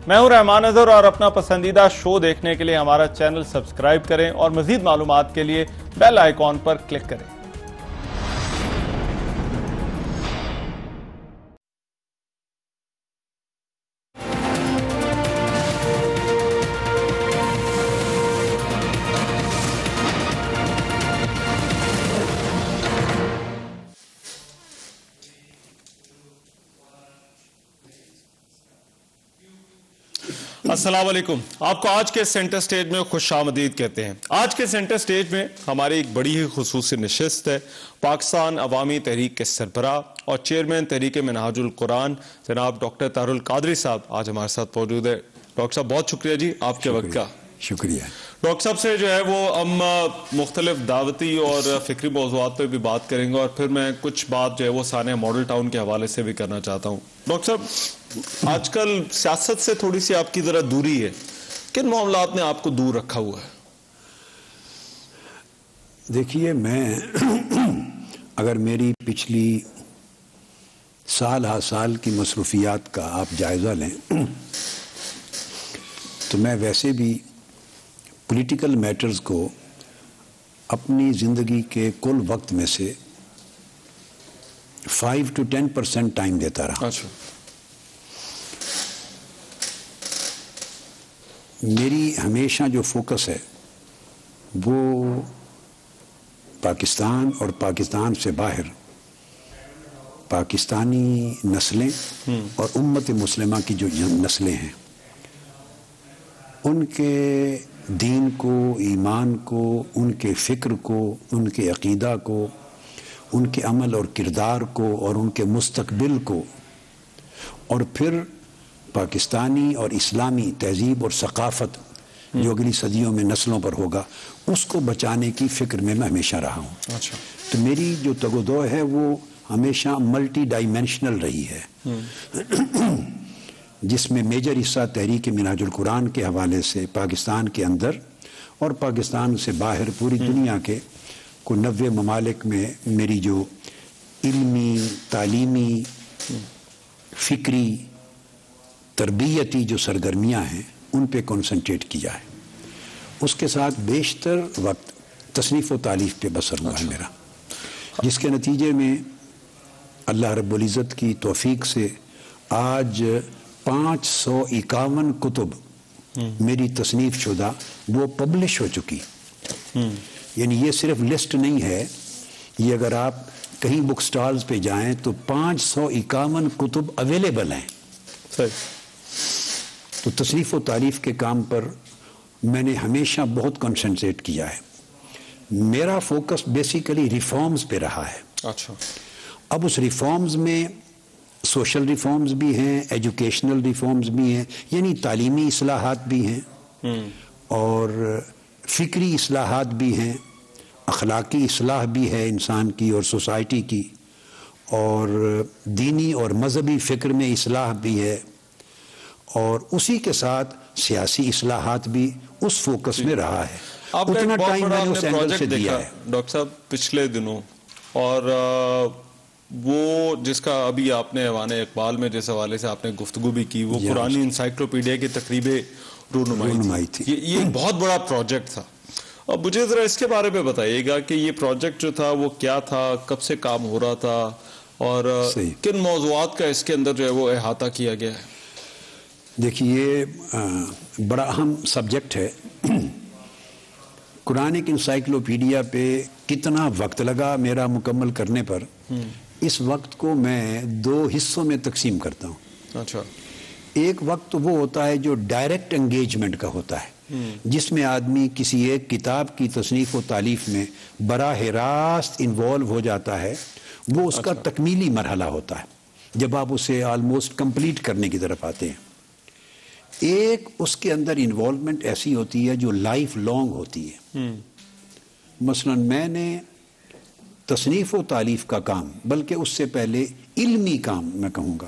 میں ہوں رحمان اظہر اور اپنا پسندیدہ شو دیکھنے کے لیے ہمارا چینل سبسکرائب کریں اور مزید معلومات کے لیے بیل آئیکن پر کلک کریں۔ السلام علیکم، آپ کو آج کے سینٹر سٹیج میں خوش آمدید کہتے ہیں۔ آج کے سینٹر سٹیج میں ہماری ایک بڑی ہی خصوصی نشست ہے۔ پاکستان عوامی تحریک کے سربراہ اور چیئرمین تحریک منہاج القرآن جناب ڈاکٹر طاہر القادری صاحب آج ہمارے ساتھ موجود ہے۔ ڈاکٹر صاحب بہت شکریہ جی آپ کے وقت کا۔ شکریہ ڈاکٹر صاحب سے جو ہے وہ ہم مختلف دعوتی اور فکری موضوعات پہ بھی بات کریں گے، اور پھر میں کچھ بات جو ہے وہ سانحہ ماڈل ٹاؤن کے حوالے سے بھی کرنا چاہتا ہوں۔ ڈاکٹر صاحب آج کل سیاست سے تھوڑی سی آپ کی ذرا دوری ہے، کن معاملات نے آپ کو دور رکھا ہوا ہے؟ دیکھیے، میں اگر میری پچھلی سال ہا سال کی مصروفیات کا آپ جائزہ لیں تو میں ویسے بھی پولیٹیکل میٹرز کو اپنی زندگی کے کل وقت میں سے 5 to 10% ٹائم دیتا رہا۔ اچھا، میری ہمیشہ جو فوکس ہے وہ پاکستان اور پاکستان سے باہر پاکستانی نسلیں اور امت مسلمہ کی جو نسلیں ہیں ان کے دین کو، ایمان کو، ان کے فکر کو، ان کے عقیدہ کو، ان کے عمل اور کردار کو اور ان کے مستقبل کو، اور پھر پاکستانی اور اسلامی تہذیب اور ثقافت جو اگلی صدیوں میں نسلوں پر ہوگا، اس کو بچانے کی فکر میں ہمیشہ رہا ہوں۔ اچھا، تو میری جو تگ و دو ہے وہ ہمیشہ ملٹی ڈائمینشنل رہی ہے، جس میں میجر حصہ تحریک منہاج القرآن کے حوالے سے پاکستان کے اندر اور پاکستان سے باہر پوری دنیا کے کوئی 90 ممالک میں میری جو علمی، تعلیمی، فکری، تربیتی جو سرگرمیاں ہیں ان پہ کنسنٹریٹ کیا ہے۔ اس کے ساتھ بیشتر وقت تصنیف و تالیف پہ بسر ہوا ہے میرا، جس کے نتیجے میں اللہ رب العزت کی توفیق سے آج 551 کتب میری تصنیف شدہ وہ پبلش ہو چکی۔ یعنی یہ صرف لسٹ نہیں ہے، یہ اگر آپ کہیں بک سٹالز پہ جائیں تو 551 کتب اویلیبل ہیں۔ تو تصنیف و تعریف کے کام پر میں نے ہمیشہ بہت کنسنٹریٹ کیا ہے۔ میرا فوکس بیسیکلی ریفارمز پہ رہا ہے۔ اچھا، اب اس ریفارمز میں سوشل ریفارمز بھی ہیں، ایجوکیشنل ریفارمز بھی ہیں، یعنی تعلیمی اصلاحات بھی ہیں اور فکری اصلاحات بھی ہیں، اخلاقی اصلاح بھی ہے انسان کی اور سوسائٹی کی، اور دینی اور مذہبی فکر میں اصلاح بھی ہے، اور اسی کے ساتھ سیاسی اصلاحات بھی اس فوکس میں رہا ہے۔ آپ نے اتنا ایک بہت ٹائم بڑا میں نے اس اینگل سے دیا ہے ڈاکٹر صاحب پچھلے دنوں، اور وہ جس کا ابھی آپ نے ایوان اقبال میں جس حوالے سے آپ نے گفتگو بھی کی، وہ قرآنی انسائکلوپیڈیا کی تقریب رونمائی تھی۔ یہ ایک بہت بڑا پروجیکٹ تھا۔ اب مجھے ذرا اس کے بارے میں بتائیے گا کہ یہ پروجیکٹ جو تھا وہ کیا تھا، کب سے کام ہو رہا تھا، اور کن موضوعات کا اس کے اندر جو ہے وہ احاطہ کیا گیا ہے؟ دیکھیے، یہ بڑا اہم سبجیکٹ ہے۔ قرآنک انسائکلوپیڈیا پہ کتنا وقت لگا میرا مکمل کرنے پر، اس وقت کو میں 2 حصوں میں تقسیم کرتا ہوں۔ اچھا، ایک وقت وہ ہوتا ہے جو ڈائریکٹ انگیجمنٹ کا ہوتا ہے، جس میں آدمی کسی ایک کتاب کی تصنیف و تالیف میں براہ راست انوالو ہو جاتا ہے۔ وہ اس کا تکمیلی مرحلہ ہوتا ہے جب آپ اسے آلموسٹ کمپلیٹ کرنے کی طرف آتے ہیں۔ ایک اس کے اندر انوالومنٹ ایسی ہوتی ہے جو لائف لانگ ہوتی ہے۔ مثلا میں نے تصنیف و تالیف کا کام، بلکہ اس سے پہلے علمی کام میں کہوں گا،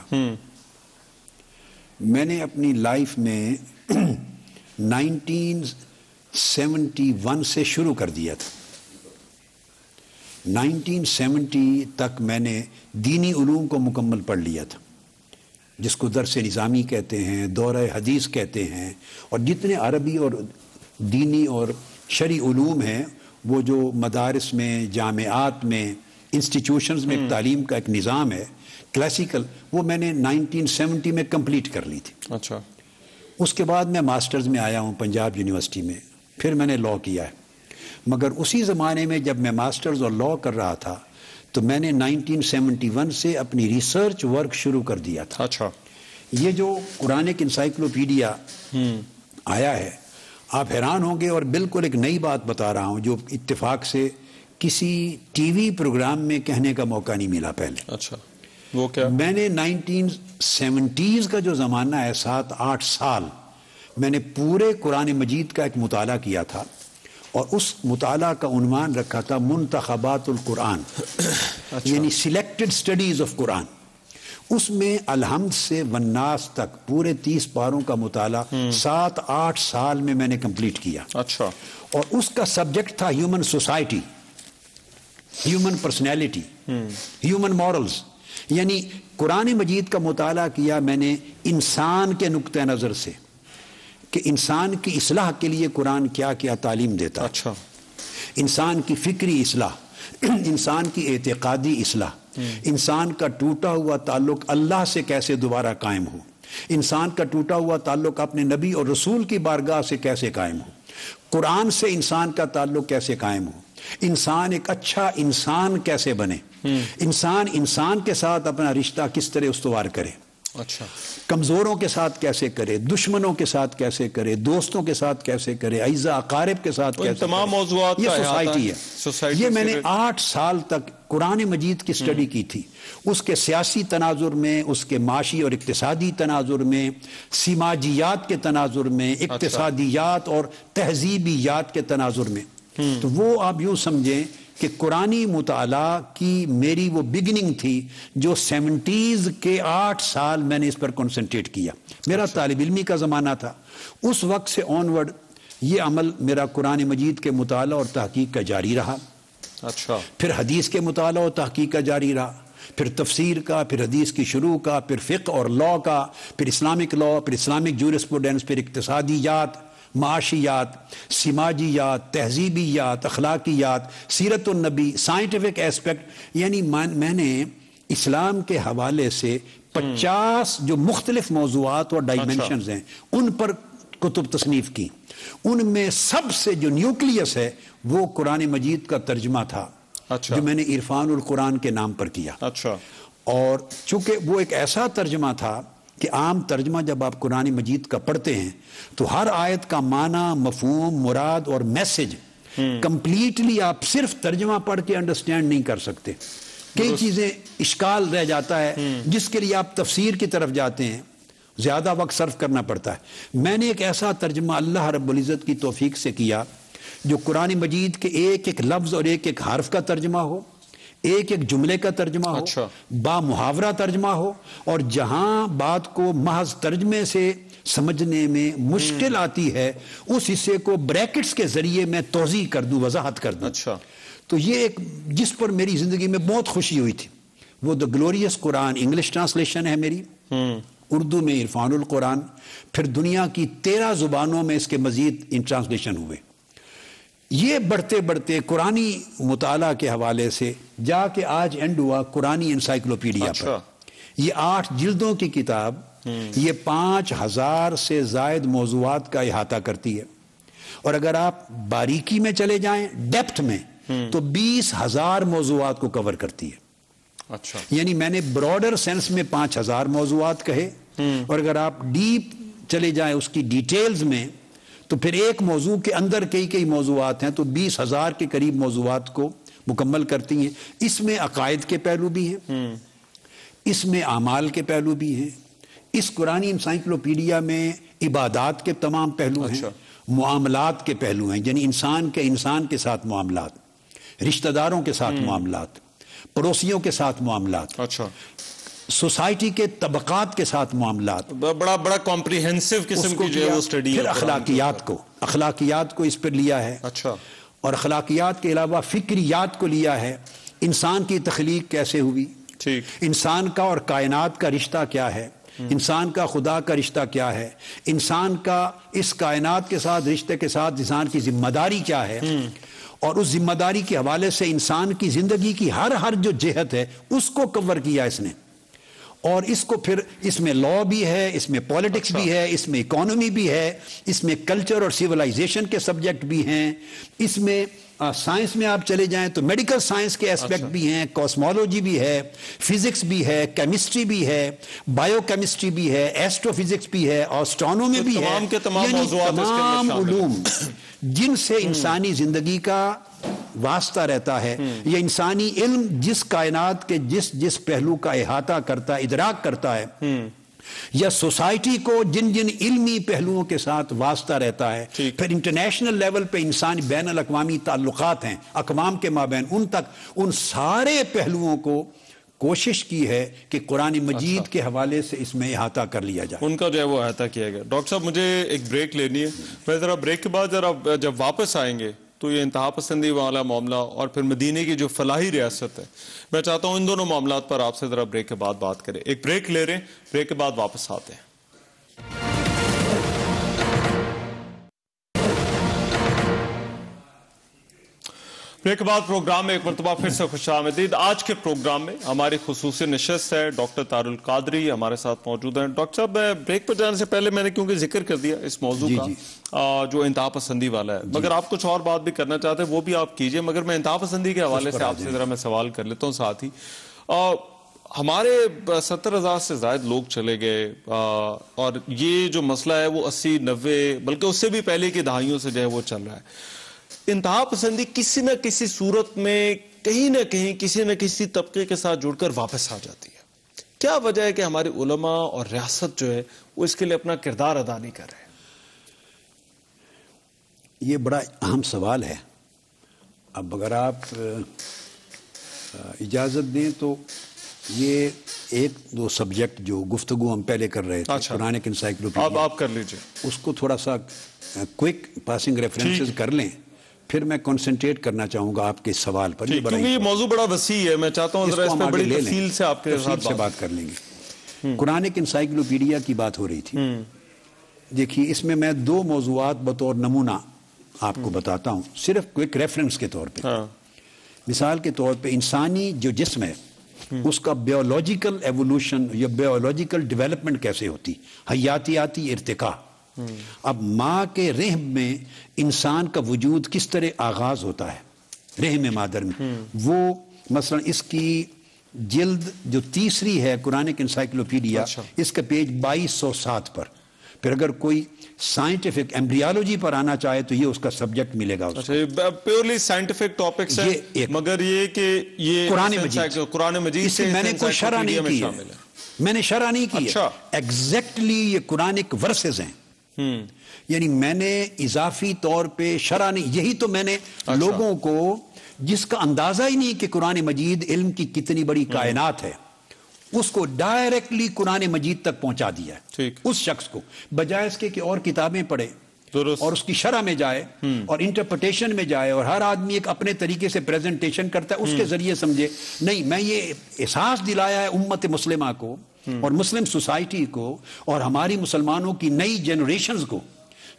میں نے اپنی لائف میں 1971 سے شروع کر دیا تھا۔ 1970 تک میں نے دینی علوم کو مکمل پڑھ لیا تھا، جس کو درس نظامی کہتے ہیں، دورہ حدیث کہتے ہیں، اور جتنے عربی اور دینی اور شرعی علوم ہیں وہ جو مدارس میں، جامعات میں، انسٹیٹیوشنز میں ایک تعلیم کا ایک نظام ہے کلاسیکل، وہ میں نے 1970 میں کمپلیٹ کر لی تھی. اچھا. اس کے بعد میں ماسٹرز میں آیا ہوں پنجاب یونیورسٹی میں، پھر میں نے لاء کیا ہے. مگر اسی زمانے میں جب میں ماسٹرز اور لاء کر رہا تھا تو میں نے 1971 سے اپنی ریسرچ ورک شروع کر دیا تھا. اچھا. یہ جو قرآنک انسائکلوپیڈیا آیا ہے، آپ حیران ہوں گے، اور بالکل ایک نئی بات بتا رہا ہوں جو اتفاق سے کسی ٹی وی پروگرام میں کہنے کا موقع نہیں ملا پہلے. اچھا. وہ کیا؟ میں نے 1970s کا جو زمانہ ہے، 7-8 سال میں نے پورے قرآن مجید کا ایک مطالعہ کیا تھا، اور اس مطالعہ کا عنوان رکھا تھا منتخبات القرآن. یعنی سلیکٹڈ سٹڈیز آف قرآن. اس میں الحمد سے والناس تک پورے 30 پاروں کا مطالعہ 7-8 سال میں نے کمپلیٹ کیا. اچھا. اور اس کا سبجیکٹ تھا human society, human personality, human morals. یعنی قرآن مجید کا مطالعہ کیا میں نے انسان کے نقطہ نظر سے کہ انسان کی اصلاح کے لیے قرآن کیا کیا تعلیم دیتا. اچھا. انسان کی فکری اصلاح، انسان کی اعتقادی اصلاح، انسان کا ٹوٹا ہوا تعلق اللہ سے کیسے دوبارہ قائم ہو، انسان کا ٹوٹا ہوا تعلق اپنے نبی اور رسول کی بارگاہ سے کیسے قائم ہو، قرآن سے انسان کا تعلق کیسے قائم ہو، انسان ایک اچھا انسان کیسے بنے، انسان کے ساتھ اپنا رشتہ کس طرح استوار کرے. اچھا. کمزوروں کے ساتھ کیسے کرے، دشمنوں کے ساتھ کیسے کرے، دوستوں کے ساتھ کیسے کرے، اعزاء اقارب کے ساتھ کیسے تمام کرے. موضوعات یہ سوسائٹی ہے. یہ میں نے 8 سال تک قرآن مجید کی سٹڈی کی تھی، اس کے سیاسی تناظر میں، اس کے معاشی اور اقتصادی تناظر میں، سماجیات کے تناظر میں، اقتصادیات اور تہذیبیات کے تناظر میں. تو وہ آپ یوں سمجھیں کہ قرآنی مطالعہ کی میری وہ بگننگ تھی جو 70s کے 8 سال میں نے اس پر کنسنٹریٹ کیا. میرا طالب علمی کا زمانہ تھا. اس وقت سے آنورڈ یہ عمل میرا قرآن مجید کے مطالعہ اور تحقیق کا جاری رہا. اچھا. پھر حدیث کے مطالعہ اور تحقیق کا جاری رہا، پھر تفسیر کا، پھر حدیث کی شروع کا، پھر فقہ اور لاء کا، پھر اسلامک لاء، پھر اسلامک جورسپروڈنس، پھر اقتصادیات، معاشیات، سماجیات، تہذیبیات، اخلاقیات، سیرت النبی، سائنٹیفک ایسپیکٹ. یعنی میں نے اسلام کے حوالے سے 50 جو مختلف موضوعات اور ڈائمنشنز ہیں ان پر کتب تصنیف کی. ان میں سب سے جو نیوکلیس ہے وہ قرآن مجید کا ترجمہ تھا. اچھا. جو میں نے عرفان القرآن کے نام پر کیا. اچھا. اور چونکہ وہ ایک ایسا ترجمہ تھا کہ عام ترجمہ جب آپ قرآن مجید کا پڑھتے ہیں تو ہر آیت کا معنی، مفہوم، مراد اور میسج کمپلیٹلی آپ صرف ترجمہ پڑھ کے انڈرسٹینڈ نہیں کر سکتے. کئی چیزیں اشکال رہ جاتا ہے جس کے لیے آپ تفسیر کی طرف جاتے ہیں، زیادہ وقت صرف کرنا پڑتا ہے. میں نے ایک ایسا ترجمہ اللہ رب العزت کی توفیق سے کیا جو قرآن مجید کے ایک ایک لفظ اور ایک ایک حرف کا ترجمہ ہو، ایک ایک جملے کا ترجمہ ہو. اچھا. با محاورہ ترجمہ ہو، اور جہاں بات کو محض ترجمے سے سمجھنے میں مشکل آتی ہے اس حصے کو بریکٹس کے ذریعے میں توضیح کر دوں، وضاحت کر دوں. اچھا. تو یہ ایک جس پر میری زندگی میں بہت خوشی ہوئی تھی وہ the glorious Quran English translation ہے میری، اردو میں عرفان القرآن، پھر دنیا کی 13 زبانوں میں اس کے مزید ٹرانسلیشن ہوئے. یہ بڑھتے بڑھتے قرآنی مطالعہ کے حوالے سے جا کے آج اینڈ ہوا قرآنی انسائکلوپیڈیا پر. یہ 8 جلدوں کی کتاب، یہ 5000 سے زائد موضوعات کا احاطہ کرتی ہے، اور اگر آپ باریکی میں چلے جائیں، ڈیپتھ میں، تو 20,000 موضوعات کو کور کرتی ہے. اچھا. یعنی میں نے براڈر سینس میں 5000 موضوعات کہے، اور اگر آپ ڈیپ چلے جائیں اس کی ڈیٹیلز میں تو پھر ایک موضوع کے اندر کئی موضوعات ہیں، تو 20,000 کے قریب موضوعات کو مکمل کرتی ہیں. اس میں عقائد کے پہلو بھی ہیں، اس میں اعمال کے پہلو بھی ہیں، اس قرآنی انسائکلوپیڈیا میں عبادات کے تمام پہلو ہیں، معاملات کے پہلو ہیں، یعنی انسان کے ساتھ معاملات، رشتہ داروں کے ساتھ معاملات، پڑوسیوں کے ساتھ معاملات، اچھا، سوسائٹی کے طبقات کے ساتھ معاملات. بڑا کمپریہنسو قسم کی جو ہے وہ سٹڈی. پھر اخلاقیات کو اس پر لیا ہے. اچھا. اور اخلاقیات کے علاوہ فکریات کو لیا ہے. انسان کی تخلیق کیسے ہوئی، ٹھیک، انسان کا اور کائنات کا رشتہ کیا ہے، انسان کا خدا کا رشتہ کیا ہے، انسان کا اس کائنات کے ساتھ رشتے کے ساتھ انسان کی ذمہ داری کیا ہے، اور اس ذمہ داری کے حوالے سے انسان کی زندگی کی ہر جو جہت ہے اس کو کور کیا اس نے، اور اس کو پھر اس میں لا بھی ہے، اس میں پولیٹکس بھی ہے، اس میں اکانومی بھی ہے، اس میں کلچر اور سیولائزیشن کے سبجیکٹ بھی ہیں، اس میں سائنس میں آپ چلے جائیں تو میڈیکل سائنس کے اسپیکٹ بھی ہیں، کاسمولوجی بھی ہے، فزکس بھی ہے، کیمسٹری بھی ہے، بائیو کیمسٹری بھی ہے، ایسٹرو فزکس بھی ہے، آسٹرونومی بھی ہے، یعنی تمام علوم جن سے انسانی زندگی کا واسطہ رہتا ہے، یہ انسانی علم جس کائنات کے جس پہلو کا احاطہ کرتا ہے، ادراک کرتا ہے، یا سوسائٹی کو جن علمی پہلوؤں کے ساتھ واسطہ رہتا ہے، پھر انٹرنیشنل لیول پہ انسانی بین الاقوامی تعلقات ہیں اقوام کے مابین، ان تک ان سارے پہلوؤں کو کوشش کی ہے کہ قرآن مجید کے حوالے سے اس میں احاطہ کر لیا جائے، ان کا جو ہے وہ احاطہ کیا گیا۔ ڈاکٹر صاحب مجھے ایک بریک لینی ہے، میں ذرا بریک کے بعد جب واپس آئیں گے تو یہ انتہا پسندی والا معاملہ اور پھر مدینے کی جو فلاحی ریاست ہے، میں چاہتا ہوں ان دونوں معاملات پر آپ سے ذرا بریک کے بعد بات کریں۔ ایک بریک لے رہے ہیں، بریک کے بعد واپس آتے ہیں۔ بریک کے بعد پروگرام میں ایک مرتبہ پھر سے خوش آمدید۔ آج کے پروگرام میں ہماری خصوصی نشست ہے، ڈاکٹر طاہر القادری ہمارے ساتھ موجود ہیں۔ ڈاکٹر صاحب بریک پر جانے سے پہلے میں نے کیونکہ ذکر کر دیا اس موضوع کا جو انتہا پسندی والا ہے، مگر آپ کچھ اور بات بھی کرنا چاہتے ہیں وہ بھی آپ کیجئے، مگر میں انتہا پسندی کے حوالے سے آپ سے ذرا میں سوال کر لیتا ہوں ساتھ ہی۔ ہمارے 70,000 سے زائد لوگ چلے گئے اور یہ جو مسئلہ ہے وہ 80، 90 بلکہ اس سے بھی پہلے کی دہائیوں سے جو ہے وہ چل رہا ہے۔ انتہا پسندی کسی نہ کسی صورت میں کہیں نہ کہیں کسی نہ کسی طبقے کے ساتھ جڑ کر واپس آ جاتی ہے۔ کیا وجہ ہے کہ ہمارے علماء اور ریاست جو ہے وہ اس کے لیے اپنا کردار ادا نہیں کر رہے؟ یہ بڑا اہم سوال ہے۔ اب اگر آپ اجازت دیں تو یہ ایک دو سبجیکٹ جو گفتگو ہم پہلے کر رہے تھے، قرآنک انسائیکلوپیڈیا، آپ کر لیجئے، اس کو تھوڑا سا کوئک پاسنگ ریفرنسز کر لیں، پھر میں کنسنٹریٹ کرنا چاہوں گا آپ کے سوال پر۔ کیونکہ یہ موضوع بڑا وسیع ہے، میں چاہتا ہوں ذرا اس پہ بڑی تفصیل سے آپ کے ساتھ بات کر لیں گے۔ قرآنک انسائیکلوپیڈیا کی بات ہو رہی تھی، دیکھیے اس میں میں دو موضوعات بطور نمونہ آپ کو بتاتا ہوں، صرف کوئک ریفرنس کے طور پہ۔ مثال کے طور پہ انسانی جو جسم ہے اس کا بیولوجیکل ایوولوشن یا بیولوجیکل ڈیولپمنٹ کیسے ہوتی، حیاتیاتی ارتقاء۔ اب ماں کے رحم میں انسان کا وجود کس طرح آغاز ہوتا ہے رحم مادر میں، وہ مثلا اس کی جلد جو تیسری ہے قرآنک انسائیکلوپیڈیا، اس کا پیج 2207 پر، پھر اگر کوئی سائنٹیفک ایمبریالوجی پر آنا چاہے تو یہ اس کا سبجیکٹ ملے گا۔ پیورلی سائنٹیفک ٹاپکس ہے، مگر یہ کہ یہ قرآن مجید سے میں نے کوئی شرح نہیں کی ہے، میں نے شرح نہیں کی ہے، ایگزیکٹلی یہ قرآنک ورسز ہیں، یعنی میں نے اضافی طور پہ شرح نہیں، یہی تو میں نے لوگوں کو جس کا اندازہ ہی نہیں کہ قرآن مجید علم کی کتنی بڑی کائنات ہے، اس کو ڈائریکٹلی قرآن مجید تک پہنچا دیا ہے اس شخص کو، بجائے اس کے کہ اور کتابیں پڑھے اور اس کی شرح میں جائے اور انٹرپریٹیشن میں جائے، اور ہر آدمی ایک اپنے طریقے سے پریزنٹیشن کرتا ہے، اس کے ذریعے سمجھے۔ نہیں، میں یہ احساس دلایا ہے امت مسلمہ کو اور مسلم سوسائٹی کو اور ہماری مسلمانوں کی نئی جنریشنز کو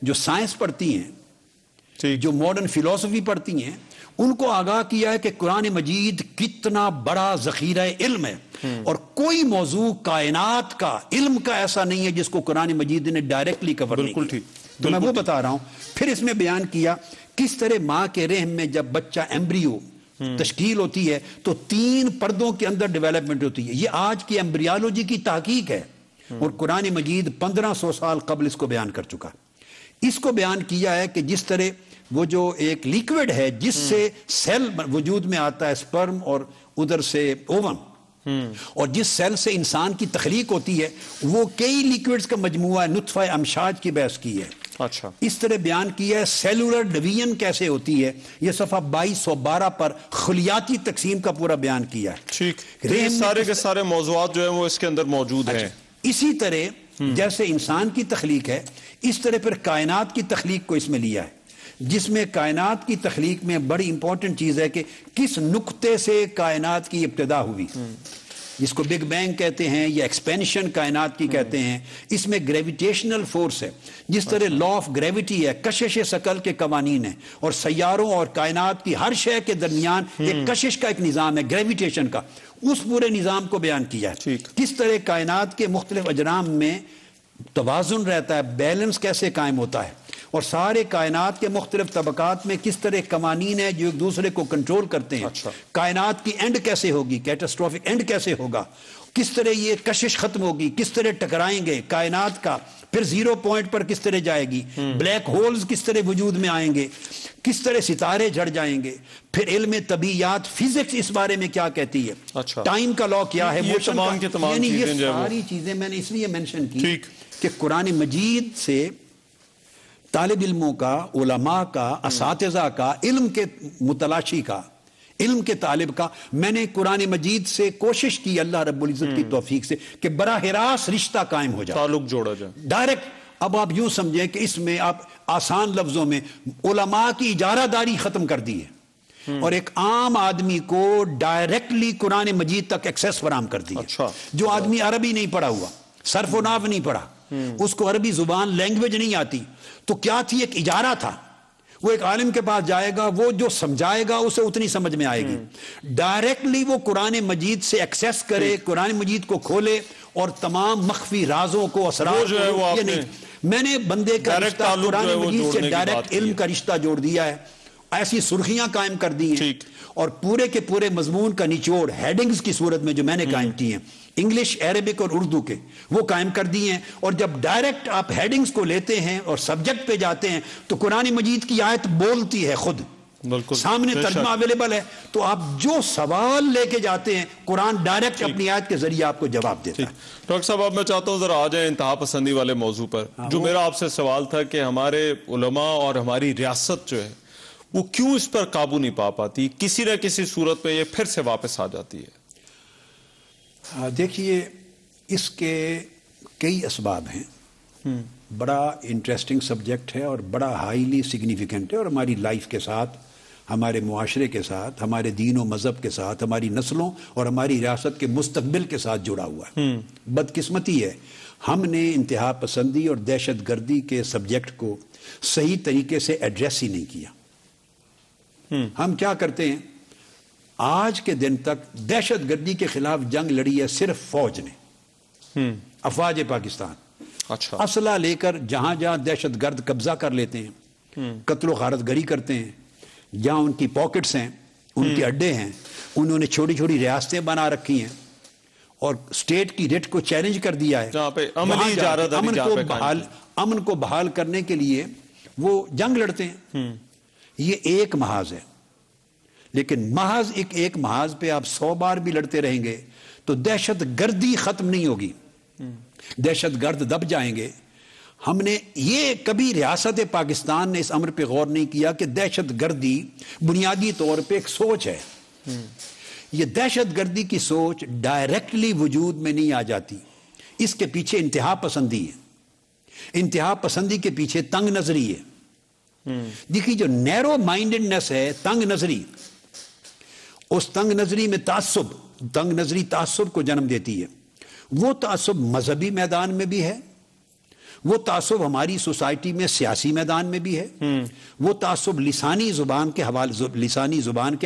جو سائنس پڑھتی ہیں، جو ماڈرن فلسفی پڑھتی ہیں، ان کو آگاہ کیا ہے کہ قرآن مجید کتنا بڑا ذخیرہ علم ہے، اور کوئی موضوع کائنات کا علم کا ایسا نہیں ہے جس کو قرآن مجید نے ڈائریکٹلی کور نہیں کیا۔ تو میں وہ بتا رہا ہوں۔ پھر اس میں بیان کیا کس طرح ماں کے رحم میں جب بچہ ایمبریو تشکیل ہوتی ہے تو 3 پردوں کے اندر ڈیولپمنٹ ہوتی ہے۔ یہ آج کی ایمبریالوجی کی تحقیق ہے، اور قرآن مجید 1500 سال قبل اس کو بیان کر چکا۔ اس کو بیان کیا ہے کہ جس طرح وہ جو ایک لیکوڈ ہے جس سے سیل وجود میں آتا ہے، سپرم اور ادھر سے اوون، اور جس سیل سے انسان کی تخلیق ہوتی ہے وہ کئی لیکوڈز کا مجموعہ ہے، نطفہ امشاج کی بحث کی ہے۔ اس طرح بیان کیا ہے سیلولر ڈویژن کیسے ہوتی ہے، یہ صفحہ 2212 پر خلیاتی تقسیم کا پورا بیان کیا ہے۔ ٹھیک، سارے کے سارے موضوعات جو ہیں وہ اس کے اندر موجود ہیں۔ اسی طرح جیسے انسان کی تخلیق ہے، اس طرح پھر کائنات کی تخلیق کو اس میں لیا ہے، جس میں کائنات کی تخلیق میں بڑی امپورٹنٹ چیز ہے کہ کس نقطے سے کائنات کی ابتدا ہوئی۔ جس کو بگ بینگ کہتے ہیں یا ایکسپینشن کائنات کی کہتے ہیں، اس میں گریویٹیشنل فورس ہے. جس طرح لا آف گریویٹی ہے، کشش ثقل کے قوانین ہیں، اور سیاروں اور کائنات کی ہر شے کے درمیان ایک کشش کا ایک نظام ہے گریویٹیشن کا، اس پورے نظام کو بیان کیا ہے. کس طرح کائنات کے مختلف اجرام میں توازن رہتا ہے، بیلنس کیسے قائم ہوتا ہے، اور سارے کائنات کے مختلف طبقات میں کس طرح قوانین ہیں جو ایک دوسرے کو کنٹرول کرتے ہیں. کائنات کی اینڈ کیسے ہوگی، کیٹاسٹروفک اینڈ کیسے ہوگا، کس طرح یہ کشش ختم ہوگی، کس طرح ٹکرائیں گے کائنات کا، پھر زیرو پوائنٹ پر کس طرح جائے گی، بلیک ہولز کس طرح وجود میں آئیں گے، کس طرح ستارے جھڑ جائیں گے، پھر علم طبیعیات فزکس اس بارے میں کیا کہتی ہے، ٹائم کا لا کیا ہے، موشن کا، یعنی یہ ساری چیزیں میں نے اس لیے مینشن کی کہ قرآن مجید سے طالب علموں کا، علماء کا، اساتذہ کا، علم کے متلاشی کا، علم کے طالب کا، میں نے قرآن مجید سے کوشش کی اللہ رب العزت کی توفیق سے کہ براہ راست رشتہ قائم ہو جائے، تعلق جوڑا جائے ڈائریکٹ. اب آپ یوں سمجھیں کہ اس میں آپ آسان لفظوں میں علماء کی اجارہ داری ختم کر دی ہے اور ایک عام آدمی کو ڈائریکٹلی قرآن مجید تک ایکسیس فراہم کر دی ہے. جو آدمی عربی نہیں پڑھا ہوا، صرف و نحو نہیں پڑھا، اس کو عربی زبان لینگویج نہیں آتی، تو کیا تھی، ایک اجارہ تھا. وہ ایک عالم کے پاس جائے گا، وہ جو سمجھائے گا اسے اتنی سمجھ میں آئے گی. ڈائریکٹلی وہ قرآن مجید سے ایکسیس کرے، قرآن مجید کو کھولے اور تمام مخفی رازوں کو، اسرار کو، یہ نہیں. میں نے بندے کا رشتہ قرآن مجید سے ڈائریکٹ علم کا رشتہ جوڑ دیا ہے، ایسی سرخیاں قائم کر دی ہیں، اور پورے کے پورے مضمون کا نچوڑ ہیڈنگز کی صورت میں جو میں نے قائم کی ہیں، انگلش، عربک اور اردو کے، وہ قائم کر دی ہیں. اور جب ڈائریکٹ آپ ہیڈنگز کو لیتے ہیں اور سبجیکٹ پہ جاتے ہیں تو قرآن مجید کی آیت بولتی ہے خود، سامنے ترجمہ اویلیبل ہے، تو آپ جو سوال لے کے جاتے ہیں قرآن ڈائریکٹ اپنی آیت کے ذریعے آپ کو جواب دیتا ہے. ڈاکٹر صاحب، اب میں چاہتا ہوں ذرا آ جائیں انتہا پسندی والے موضوع پر. جو میرا آپ سے سوال تھا کہ ہمارے علماء اور ہماری ریاست جو ہے وہ کیوں اس پر قابو نہیں پا پاتی، کسی نہ کسی صورت پہ یہ پھر سے واپس آ جاتی ہے. دیکھیے، اس کے کئی اسباب ہیں. بڑا انٹرسٹنگ سبجیکٹ ہے اور بڑا ہائیلی سگنیفیکنٹ ہے، اور ہماری لائف کے ساتھ، ہمارے معاشرے کے ساتھ، ہمارے دین و مذہب کے ساتھ، ہماری نسلوں اور ہماری ریاست کے مستقبل کے ساتھ جڑا ہوا ہے. بدقسمتی ہے ہم نے انتہا پسندی اور دہشت گردی کے سبجیکٹ کو صحیح طریقے سے ایڈریس ہی نہیں کیا. ہم کیا کرتے ہیں، آج کے دن تک دہشت گردی کے خلاف جنگ لڑی ہے صرف فوج نے، افواج پاکستان. اسلحہ لے کر جہاں جہاں دہشت گرد قبضہ کر لیتے ہیں، قتل و غارت گری کرتے ہیں، جہاں ان کی پاکٹس ہیں، ان کے اڈے ہیں، انہوں نے چھوٹی چھوٹی ریاستیں بنا رکھی ہیں اور اسٹیٹ کی ریٹ کو چیلنج کر دیا ہے. امن کو بحال کرنے کے لیے وہ جنگ لڑتے ہیں. یہ ایک محاذ ہے، لیکن محض ایک محاذ پہ آپ 100 بار بھی لڑتے رہیں گے تو دہشت گردی ختم نہیں ہوگی، دہشت گرد دب جائیں گے. ہم نے یہ کبھی ریاست پاکستان نے اس امر پہ غور نہیں کیا کہ دہشت گردی بنیادی طور پہ ایک سوچ ہے. یہ دہشت گردی کی سوچ ڈائریکٹلی وجود میں نہیں آ جاتی، اس کے پیچھے انتہا پسندی ہے، انتہا پسندی کے پیچھے تنگ نظری ہے. دیکھیے، جو نیرو مائنڈڈنس ہے، تنگ نظری، اس تنگ نظری میں تعصب، تنگ نظری تعصب کو جنم دیتی ہے. وہ تعصب مذہبی میدان میں بھی ہے، وہ تعصب ہماری سوسائٹی میں سیاسی میدان میں بھی ہے، وہ تعصب لسانی زبان کے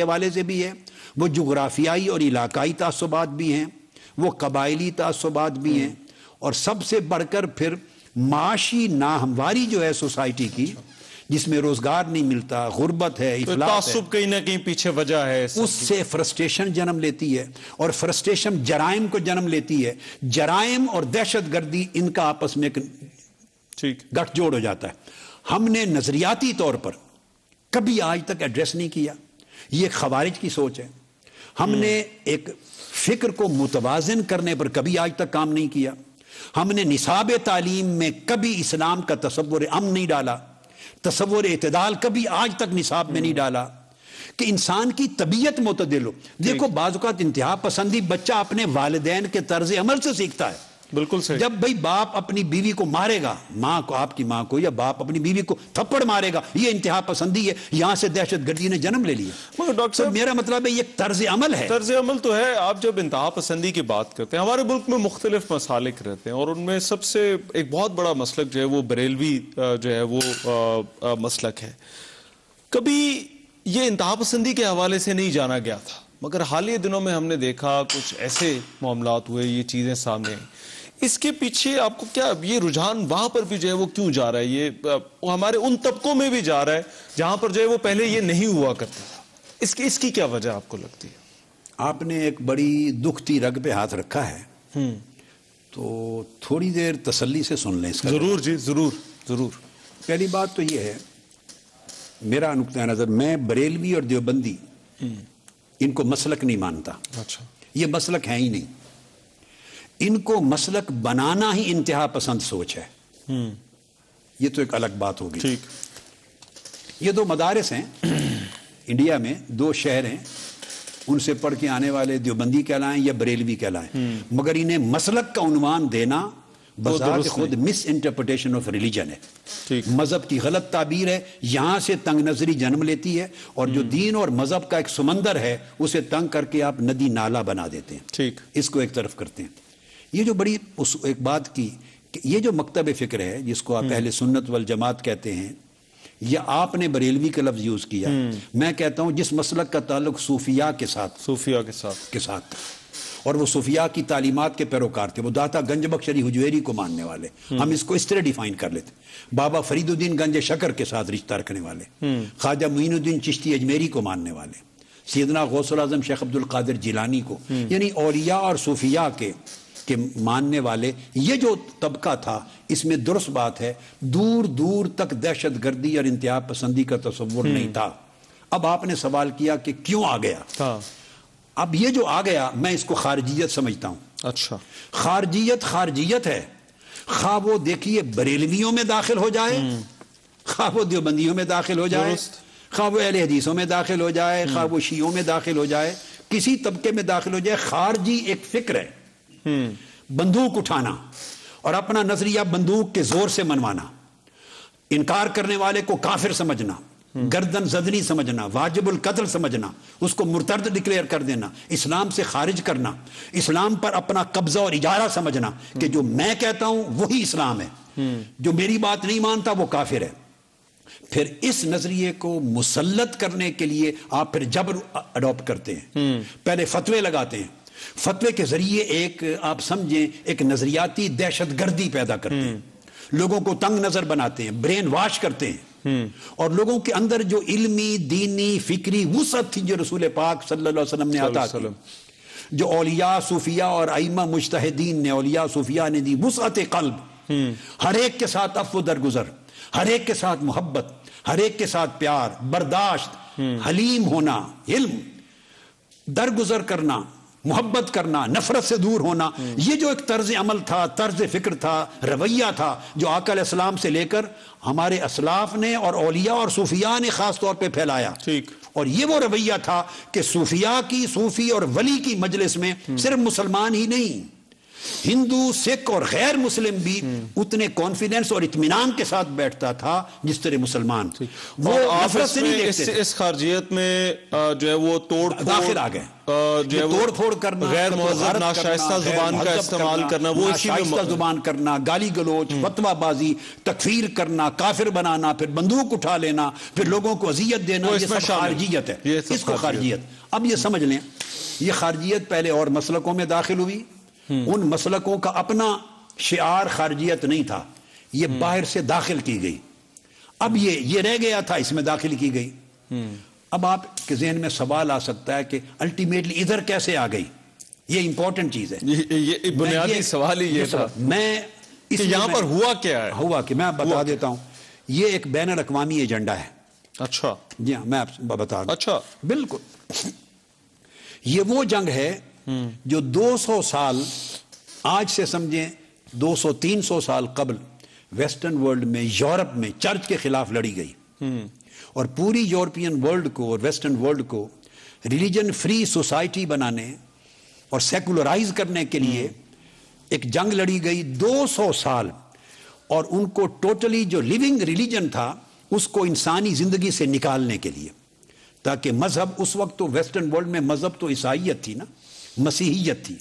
حوالے سے بھی ہے، وہ جغرافیائی اور علاقائی تعصبات بھی ہیں، وہ قبائلی تعصبات بھی ہیں، اور سب سے بڑھ کر پھر معاشی ناہمواری جو ہے سوسائٹی کی، جس میں روزگار نہیں ملتا، غربت ہے، افلاس ہے، تعصب کہیں نہ کہیں پیچھے وجہ ہے، اس سے فرسٹریشن جنم لیتی ہے، اور فرسٹریشن جرائم کو جنم لیتی ہے. جرائم اور دہشت گردی ان کا آپس میں گٹھ جوڑ ہو جاتا ہے. ہم نے نظریاتی طور پر کبھی آج تک ایڈریس نہیں کیا، یہ ایک خوارج کی سوچ ہے. ہم نے ایک فکر کو متوازن کرنے پر کبھی آج تک کام نہیں کیا. ہم نے نصاب تعلیم میں کبھی اسلام کا تصور امن نہیں ڈالا، تصور اعتدال کبھی آج تک نصاب میں نہیں ڈالا کہ انسان کی طبیعت معتدل ہو. دیکھو، بعض اوقات انتہا پسندی بچہ اپنے والدین کے طرز عمل سے سیکھتا ہے. بالکل صحیح. جب بھئی باپ اپنی بیوی کو مارے گا، ماں کو، آپ کی ماں کو، یا باپ اپنی بیوی کو تھپڑ مارے گا، یہ انتہا پسندی ہے، یہاں سے دہشت گردی نے جنم لے لیا. مگر ڈاکٹر صاحب میرا مطلب ہے یہ طرز عمل ہے. طرز عمل تو ہے. آپ جب انتہا پسندی کی بات کرتے ہیں، ہمارے ملک میں مختلف مسالک رہتے ہیں، اور ان میں سب سے ایک بہت بڑا مسلک جو ہے وہ بریلوی جو ہے وہ مسلک ہے. کبھی یہ انتہا پسندی کے حوالے سے نہیں جانا گیا تھا، مگر حالیہ دنوں میں ہم نے دیکھا کچھ ایسے معاملات ہوئے، یہ چیزیں سامنے آئیں. اس کے پیچھے آپ کو کیا یہ رجحان وہاں پر بھی جو ہے وہ کیوں جا رہا ہے؟ یہ ہمارے ان طبقوں میں بھی جا رہا ہے جہاں پر جو ہے وہ پہلے یہ نہیں ہوا کرتا تھا. اس کی کیا وجہ آپ کو لگتی ہے؟ آپ نے ایک بڑی دکھتی رگ پہ ہاتھ رکھا ہے، تو تھوڑی دیر تسلی سے سن لیں اس کا. ضرور جی، ضرور ضرور. پہلی بات تو یہ ہے، میرا نقطہ نظر، میں بریلوی اور دیوبندی ان کو مسلک نہیں مانتا. اچھا. یہ مسلک ہے ہی نہیں. ان کو مسلک بنانا ہی انتہا پسند سوچ ہے. یہ تو ایک الگ بات ہوگی. ٹھیک. یہ دو مدارس ہیں انڈیا میں، دو شہر ہیں، ان سے پڑھ کے آنے والے دیوبندی کہلائیں یا بریلوی کہلائیں، مگر انہیں مسلک کا عنوان دینا بذات خود مس انٹرپریٹیشن آف ریلیجن ہے. مذہب کی غلط تعبیر ہے. یہاں سے تنگ نظری جنم لیتی ہے، اور جو دین اور مذہب کا ایک سمندر ہے اسے تنگ کر کے آپ ندی نالا بنا دیتے ہیں. ٹھیک. اس کو ایک طرف کرتے ہیں. یہ جو بڑی ایک بات کی کہ یہ جو مکتب فکر ہے جس کو آپ اہل سنت والجماعت کہتے ہیں، یا آپ نے بریلوی کا لفظ یوز کیا، میں کہتا ہوں جس مسلک کا تعلق صوفیاء کے ساتھ اور وہ صوفیاء کی تعلیمات کے پیروکار تھے، وہ داتا گنج بخش علی حجویری کو ماننے والے، ہم اس کو اس طرح ڈیفائن کر لیتے، بابا فرید الدین گنج شکر کے ساتھ رشتہ رکھنے والے، خواجہ معین الدین چشتی اجمیری کو ماننے والے، سیدنا غوث الاعظم شیخ عبد القادر جیلانی کو، یعنی اولیاء اور صوفیاء کے ماننے والے. یہ جو طبقہ تھا، اس میں درست بات ہے دور دور تک دہشت گردی اور انتہا پسندی کا تصور نہیں تھا. اب آپ نے سوال کیا کہ کیوں آ گیا. اب یہ جو آ گیا، میں اس کو خارجیت سمجھتا ہوں. اچھا. خارجیت ہے، خواہ وہ دیکھیے بریلویوں میں داخل ہو جائے، خواہ وہ دیوبندیوں میں داخل ہو جائے، خواہ وہ اہل حدیثوں میں داخل ہو جائے، خواہ وہ شیعوں میں داخل ہو جائے، کسی طبقے میں داخل ہو جائے. خارجی ایک فکر ہے، بندوق اٹھانا اور اپنا نظریہ بندوق کے زور سے منوانا، انکار کرنے والے کو کافر سمجھنا، گردن زدنی سمجھنا، واجب القتل سمجھنا، اس کو مرتد ڈکلیئر کر دینا، اسلام سے خارج کرنا، اسلام پر اپنا قبضہ اور اجارہ سمجھنا کہ جو میں کہتا ہوں وہی اسلام ہے، جو میری بات نہیں مانتا وہ کافر ہے. پھر اس نظریے کو مسلط کرنے کے لیے آپ پھر جبر اڈاپٹ کرتے ہیں، پہلے فتوے لگاتے ہیں، فتوے کے ذریعے ایک آپ سمجھیں ایک نظریاتی دہشت گردی پیدا کرتے ہیں، لوگوں کو تنگ نظر بناتے ہیں، برین واش کرتے ہیں، اور لوگوں کے اندر جو علمی، دینی، فکری وسعت تھی جو رسول پاک صلی اللہ علیہ وسلم نے عطا کی، جو اولیاء صوفیاء اور ائمہ مجتہدین نے، اولیاء صوفیاء نے دی، وسعت قلب، ہر ایک کے ساتھ عفو درگزر، ہر ایک کے ساتھ محبت، ہر ایک کے ساتھ پیار، برداشت، حلیم ہونا، علم، درگزر کرنا، محبت کرنا، نفرت سے دور ہونا. یہ جو ایک طرز عمل تھا، طرز فکر تھا، رویہ تھا، جو آقا علیہ السلام سے لے کر ہمارے اسلاف نے اور اولیاء اور صوفیاء نے خاص طور پہ پھیلایا. اور یہ وہ رویہ تھا کہ صوفیاء کی، صوفی اور ولی کی مجلس میں صرف مسلمان ہی نہیں، ہندو، سکھ اور غیر مسلم بھی اتنے کانفیڈنس اور اطمینان کے ساتھ بیٹھتا تھا جس طرح مسلمان. وہ نفرت سے نہیں دیکھتے تھے. اس خارجیت میں جو ہے وہ توڑ داخل آ گئے، توڑ پھوڑ کرنا، غیر مہذب ناشائستہ زبان کا استعمال کرنا، وہ ناشائستہ زبان کرنا، گالی گلوچ، فتویٰ بازی، تکفیر کرنا، کافر بنانا، پھر بندوق اٹھا لینا، پھر لوگوں کو اذیت دینا، یہ سب خارجیت ہے. اس کو خارجیت. اب یہ سمجھ لیں، یہ خارجیت پہلے اور مسلکوں میں داخل ہوئی، ان مسلکوں کا اپنا شعار خارجیت نہیں تھا، یہ باہر سے داخل کی گئی. اب یہ رہ گیا تھا، اس میں داخل کی گئی. اب آپ کے ذہن میں سوال آ سکتا ہے کہ الٹیمیٹلی ادھر کیسے آ گئی. یہ امپورٹنٹ چیز ہے، یہ بنیادی سوال ہی یہ تھا میں یہاں پر ہوا کیا ہے. ہوا کہ میں بتا دیتا ہوں، یہ ایک بین الاقوامی ایجنڈا ہے. اچھا. جی ہاں، میں آپ بتا دوں. اچھا. بالکل. یہ وہ جنگ ہے جو 200 سال، آج سے سمجھیں 200-300 سال قبل ویسٹرن ورلڈ میں، یورپ میں چرچ کے خلاف لڑی گئی، اور پوری یورپین ورلڈ کو اور ویسٹرن ورلڈ کو ریلیجن فری سوسائٹی بنانے اور سیکولرائز کرنے کے لیے ایک جنگ لڑی گئی 200 سال، اور ان کو ٹوٹلی جو لیونگ ریلیجن تھا اس کو انسانی زندگی سے نکالنے کے لیے، تاکہ مذہب، اس وقت تو ویسٹرن ورلڈ میں مذہب تو عیسائیت تھی نا، مسیحیت تھی،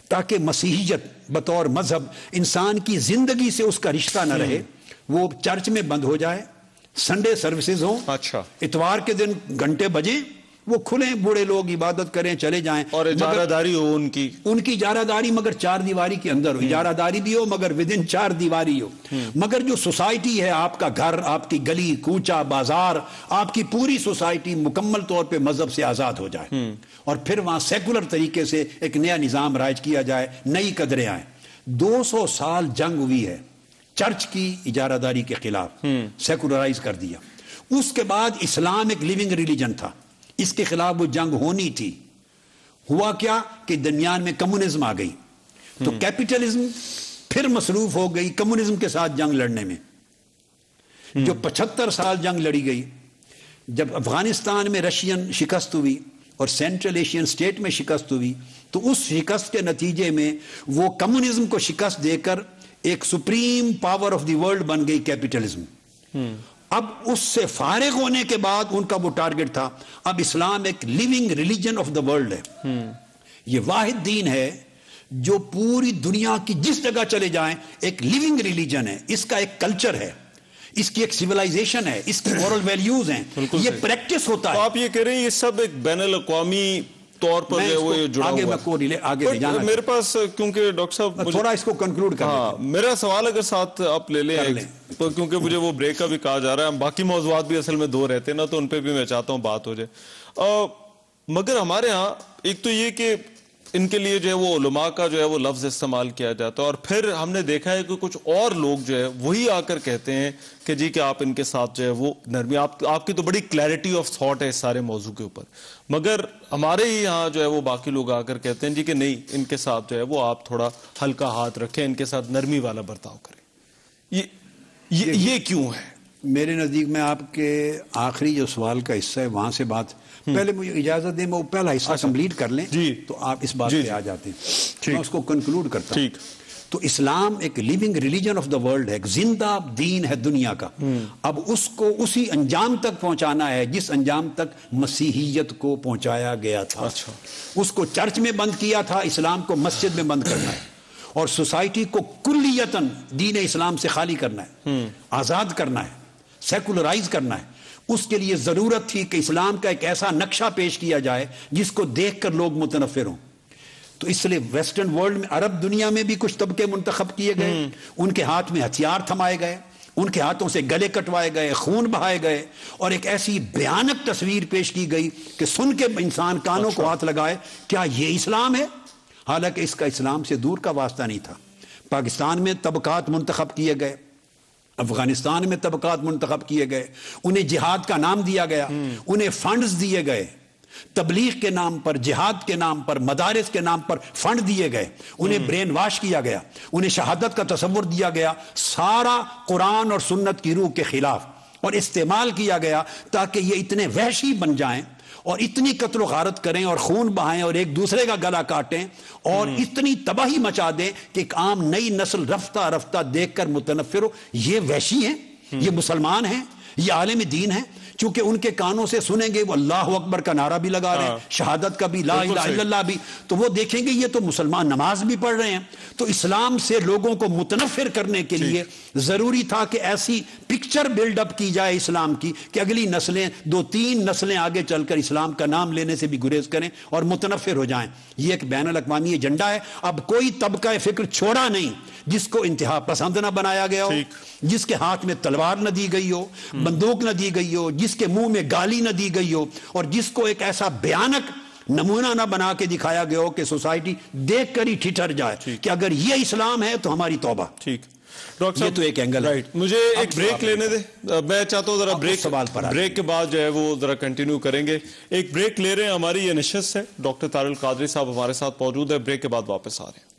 تاکہ مسیحیت بطور مذہب انسان کی زندگی سے اس کا رشتہ نہ رہے، وہ چرچ میں بند ہو جائے، سنڈے سروسز ہوں، اچھا، اتوار کے دن گھنٹے بجیں، وہ کھلیں، بوڑھے لوگ عبادت کریں، چلے جائیں، اور اجارہ داری ہو ان کی اجارہ داری، مگر 4 دیواری کے اندر ہو، اجارہ داری بھی ہو مگر ودن 4 دیواری ہو، مگر جو سوسائٹی ہے، آپ کا گھر، آپ کی گلی کوچہ بازار، آپ کی پوری سوسائٹی مکمل طور پہ مذہب سے آزاد ہو جائے، اور پھر وہاں سیکولر طریقے سے ایک نیا نظام رائج کیا جائے، نئی قدریں آئیں۔ 200 سال جنگ ہوئی ہے چرچ کی اجارہ داری کے خلاف، سیکولرائز کر دیا۔ اس کے بعد اسلام ایک لیونگ ریلیجن تھا، اس کے خلاف وہ جنگ ہونی تھی۔ ہوا کیا کہ درمیان میں کمیونزم آ گئی، تو کیپٹلزم پھر مصروف ہو گئی کمیونزم کے ساتھ جنگ لڑنے میں، جو 75 سال جنگ لڑی گئی۔ جب افغانستان میں رشین شکست ہوئی اور سینٹرل ایشین سٹیٹ میں شکست ہوئی، تو اس شکست کے نتیجے میں وہ کمیونزم کو شکست دے کر ایک supreme power of the world بن گئی کیپٹلزم۔ اب اس سے فارغ ہونے کے بعد ان کا وہ ٹارگٹ تھا، اب اسلام ایک living religion of the world ہے، یہ واحد دین ہے جو پوری دنیا کی جس جگہ چلے جائیں ایک لیونگ ریلیجن ہے، اس کا ایک کلچر ہے، اس کی ایک سیولائزیشن ہے، اس کی مورل ویلیوز ہیں، یہ پریکٹس ہوتا ہے۔ تو آپ یہ کہہ رہے ہیں یہ سب ایک بین الاقوامی طور پر جو ہے وہ جڑا ہوا ہے۔ آگے جانا میرے پاس کیونکہ ڈاکٹر صاحب تھوڑا اس کو کنکلوڈ کر ہاں، میرا سوال اگر ساتھ آپ لے لیں کیونکہ مجھے وہ بریک کا بھی کہا جا رہا ہے، باقی موضوعات بھی اصل میں 2 رہتے ہیں نا، تو ان پہ بھی میں چاہتا ہوں بات ہو جائے۔ مگر ہمارے ہاں ایک تو یہ کہ ان کے لیے جو ہے وہ علماء کا جو ہے وہ لفظ استعمال کیا جاتا ہے، اور پھر ہم نے دیکھا ہے کہ کچھ اور لوگ جو ہے وہی آ کر کہتے ہیں کہ جی کہ آپ ان کے ساتھ جو ہے وہ نرمی، آپ کی تو بڑی کلیئرٹی آف تھاٹ ہے اس سارے موضوع کے اوپر، مگر ہمارے ہی یہاں جو ہے وہ باقی لوگ آ کر کہتے ہیں جی کہ نہیں، ان کے ساتھ جو ہے وہ آپ تھوڑا ہلکا ہاتھ رکھیں، ان کے ساتھ نرمی والا برتاؤ کریں۔ یہ کیوں ہے؟ میرے نزدیک میں آپ کے آخری جو سوال کا حصہ ہے وہاں سے بات، پہلے مجھے اجازت دیں میں وہ پہلا حصہ کمپلیٹ کر لیں تو آپ اس بات پہ آ جاتے ہیں، میں اس کو کنکلوڈ کرتا ہوں۔ تو اسلام ایک living religion of the world ہے، ایک زندہ دین ہے دنیا کا، اب اس کو اسی انجام تک پہنچانا ہے جس انجام تک مسیحیت کو پہنچایا گیا تھا۔ اس کو چرچ میں بند کیا تھا، اسلام کو مسجد میں بند کرنا ہے، اور سوسائٹی کو کلیتاً دین اسلام سے خالی کرنا ہے، آزاد کرنا ہے، سیکولرائز کرنا ہے۔ اس کے لیے ضرورت تھی کہ اسلام کا ایک ایسا نقشہ پیش کیا جائے جس کو دیکھ کر لوگ متنفر ہوں۔ تو اس لیے ویسٹرن ورلڈ میں، عرب دنیا میں بھی کچھ طبقے منتخب کیے گئے، ان کے ہاتھ میں ہتھیار تھمائے گئے، ان کے ہاتھوں سے گلے کٹوائے گئے، خون بہائے گئے، اور ایک ایسی بھیانک تصویر پیش کی گئی کہ سن کے انسان کانوں کو ہاتھ لگائے، کیا یہ اسلام ہے؟ حالانکہ اس کا اسلام سے دور کا واسطہ نہیں تھا۔ پاکستان میں طبقات منتخب کیے گئے، افغانستان میں طبقات منتخب کیے گئے، انہیں جہاد کا نام دیا گیا، انہیں فنڈز دیے گئے، تبلیغ کے نام پر، جہاد کے نام پر، مدارس کے نام پر فنڈ دیے گئے، انہیں برین واش کیا گیا، انہیں شہادت کا تصور دیا گیا، سارا قرآن اور سنت کی روح کے خلاف، اور استعمال کیا گیا تاکہ یہ اتنے وحشی بن جائیں اور اتنی قتل و غارت کریں اور خون بہائیں اور ایک دوسرے کا گلا کاٹیں اور اتنی تباہی مچا دیں کہ ایک عام نئی نسل رفتہ رفتہ دیکھ کر متنفر ہو۔ یہ وحشی ہیں، یہ مسلمان ہیں، یہ عالم دین ہیں، چونکہ ان کے کانوں سے سنیں گے وہ اللہ اکبر کا نعرہ بھی لگا رہے ہیں، شہادت کا بھی، لا الہ الا اللہ بھی، تو وہ دیکھیں گے یہ تو مسلمان نماز بھی پڑھ رہے ہیں۔ تو اسلام سے لوگوں کو متنفر کرنے کے لیے ضروری تھا کہ ایسی پکچر بلڈ اپ کی جائے اسلام کی کہ اگلی نسلیں، 2-3 نسلیں آگے چل کر اسلام کا نام لینے سے بھی گریز کریں اور متنفر ہو جائیں۔ یہ ایک بین الاقوامی ایجنڈا ہے۔ اب کوئی طبقہ فکر چھوڑا نہیں جس کو انتہا پسند نہ بنایا گیا ہو، جس کے ہاتھ میں تلوار نہ دی گئی ہو، بندوق نہ دی گئی ہو، جس کے منہ میں گالی نہ دی گئی ہو، اور جس کو ایک ایسا بھیانک نمونہ نہ بنا کے دکھایا گیا ہو کہ سوسائٹی دیکھ کر ہی ٹھٹر جائے کہ اگر یہ اسلام ہے تو ہماری توبہ۔ ڈاکٹر صاحب یہ تو ایک اینگل ہے۔ مجھے ایک بریک لینے دیں، میں چاہتا ہوں ذرا بریک کے بعد جو ہے وہ ذرا کنٹینیو کریں گے۔ ایک بریک لے رہے ہیں، ہماری یہ نشست ہے، ڈاکٹر طارق القادری صاحب ہمارے ساتھ موجود ہے، بریک کے بعد واپس آ رہے ہیں۔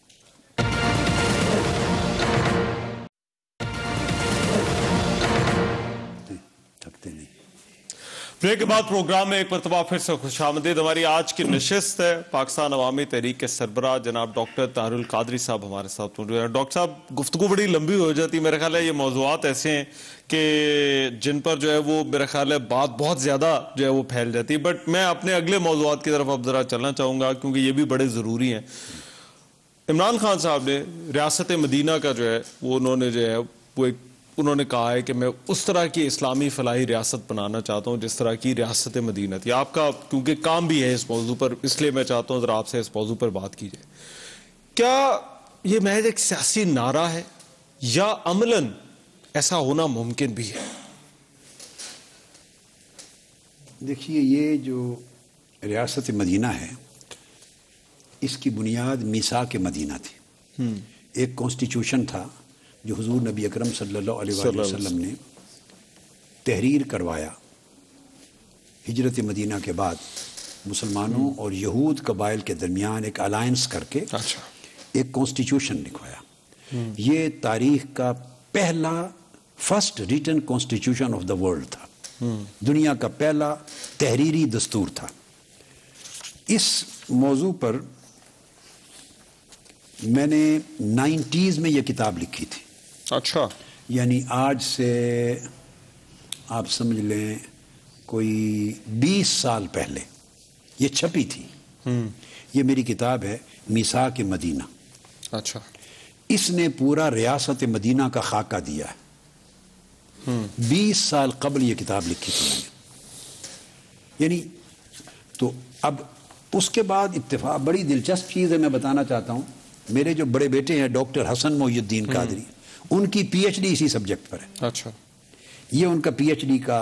بریک کے بعد پروگرام میں ایک مرتبہ پھر سے خوش آمدید. ہماری آج کی نشست ہے پاکستان عوامی تحریک کے سربراہ جناب ڈاکٹر طاہر القادری صاحب ہمارے ساتھ موجود ہیں. ڈاکٹر صاحب گفتگو بڑی لمبی ہو جاتی ہے, میرا خیال ہے یہ موضوعات ایسے ہیں کہ جن پر جو ہے وہ میرا خیال ہے بات بہت زیادہ جو ہے وہ پھیل جاتی ہے, بٹ میں اپنے اگلے موضوعات کی طرف اب ذرا چلنا چاہوں گا کیونکہ یہ بھی بڑے ضروری ہیں. عمران خان صاحب نے ریاست مدینہ کا جو ہے وہ انہوں نے جو ہے وہ ایک انہوں نے کہا ہے کہ میں اس طرح کی اسلامی فلاحی ریاست بنانا چاہتا ہوں جس طرح کی ریاست مدینہ تھی. آپ کا کیونکہ کام بھی ہے اس موضوع پر, اس لیے میں چاہتا ہوں ذرا آپ سے اس موضوع پر بات کی جائے. کیا یہ محض ایک سیاسی نعرہ ہے یا عملاً ایسا ہونا ممکن بھی ہے؟ دیکھیے, یہ جو ریاست مدینہ ہے اس کی بنیاد میثاق مدینہ تھی. ایک کانسٹیٹیوشن تھا جو حضور نبی اکرم صلی اللہ علیہ وآلہ وسلم نے تحریر کروایا ہجرت مدینہ کے بعد مسلمانوں اور یہود قبائل کے درمیان ایک الائنس کر کے ایک کانسٹیٹیوشن لکھوایا. یہ تاریخ کا پہلا first return constitution of the world تھا, دنیا کا پہلا تحریری دستور تھا. اس موضوع پر میں نے 90s میں یہ کتاب لکھی تھی. اچھا, یعنی آج سے آپ سمجھ لیں کوئی 20 سال پہلے یہ چھپی تھی. یہ میری کتاب ہے میثاق مدینہ. اچھا, اس نے پورا ریاست مدینہ کا خاکہ دیا ہے. 20 سال قبل یہ کتاب لکھی تھی میں نے. یعنی تو اب اس کے بعد اتفاق, بڑی دلچسپ چیز ہے, میں بتانا چاہتا ہوں, میرے جو بڑے بیٹے ہیں ڈاکٹر حسن محی الدین قادری, ان کی پی ایچ ڈی اسی سبجیکٹ پر ہے. اچھا, یہ ان کا پی ایچ ڈی کا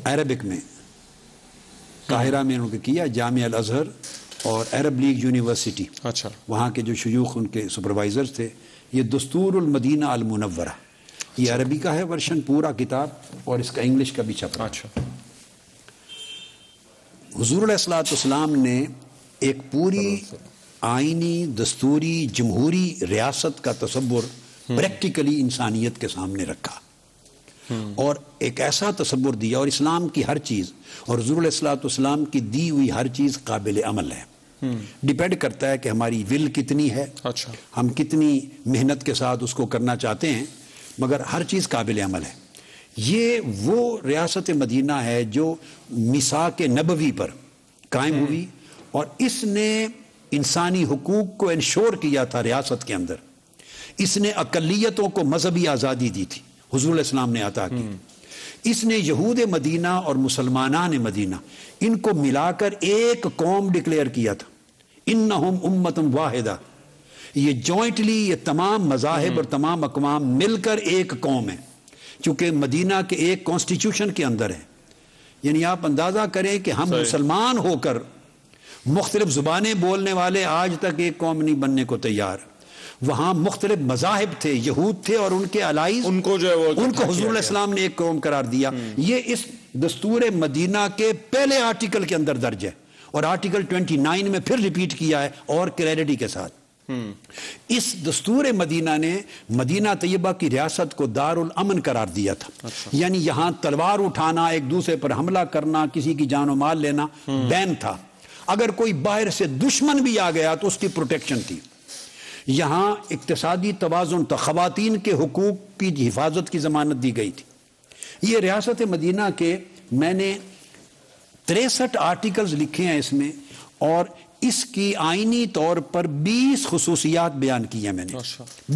عربک میں قاہرہ میں انہوں نے کیا, جامعہ الازہر اور عرب لیگ یونیورسٹی. اچھا, وہاں کے جو شیوخ ان کے سپروائزر تھے. یہ دستور المدینہ المنورہ, یہ عربی کا ہے ورشن پورا کتاب, اور اس کا انگلش کا بھی چھپا. اچھا, حضور علیہ الصلوۃ والسلام نے ایک پوری آئینی دستوری جمہوری ریاست کا تصور پریکٹیکلی انسانیت کے سامنے رکھا اور ایک ایسا تصور دیا, اور اسلام کی ہر چیز اور حضور علیہ الصلوۃ والسلام کی دی ہوئی ہر چیز قابل عمل ہے. ڈیپینڈ کرتا ہے کہ ہماری ول کتنی ہے, اچھا, ہم کتنی محنت کے ساتھ اس کو کرنا چاہتے ہیں, مگر ہر چیز قابل عمل ہے. یہ وہ ریاست مدینہ ہے جو میثاق نبوی پر قائم ہوئی, اور اس نے انسانی حقوق کو انشور کیا تھا ریاست کے اندر. اس نے اقلیتوں کو مذہبی آزادی دی تھی, حضور علیہ السلام نے عطا کی. اس نے یہود مدینہ اور مسلمانان مدینہ ان کو ملا کر ایک قوم ڈکلیئر کیا تھا. انہم امۃ واحدہ, یہ جوائنٹلی یہ تمام مذاہب اور تمام اقوام مل کر ایک قوم ہے, چونکہ مدینہ کے ایک کانسٹیٹیوشن کے اندر ہے. یعنی آپ اندازہ کریں کہ ہم مسلمان ہو کر مختلف زبانیں بولنے والے آج تک ایک قوم نہیں بننے کو تیار. وہاں مختلف مذاہب تھے, یہود تھے اور ان کے الائز, ان کو جو ہے وہ ان کو حضور علیہ السلام نے ایک قوم قرار دیا. یہ اس دستور مدینہ کے پہلے آرٹیکل کے اندر درج ہے, اور آرٹیکل 29 میں پھر ریپیٹ کیا ہے اور کلیئرٹی کے ساتھ. اس دستور مدینہ نے مدینہ طیبہ کی ریاست کو دار الامن قرار دیا تھا. یعنی یہاں تلوار اٹھانا, ایک دوسرے پر حملہ کرنا, کسی کی جان و مال لینا بین تھا. اگر کوئی باہر سے دشمن بھی آ گیا تو اس کی پروٹیکشن تھی. یہاں اقتصادی توازن تھا, خواتین کے حقوق کی حفاظت کی ضمانت دی گئی تھی. یہ ریاست مدینہ کے میں نے 63 آرٹیکلز لکھے ہیں اس میں, اور اس کی آئینی طور پر 20 خصوصیات بیان کی ہیں میں نے.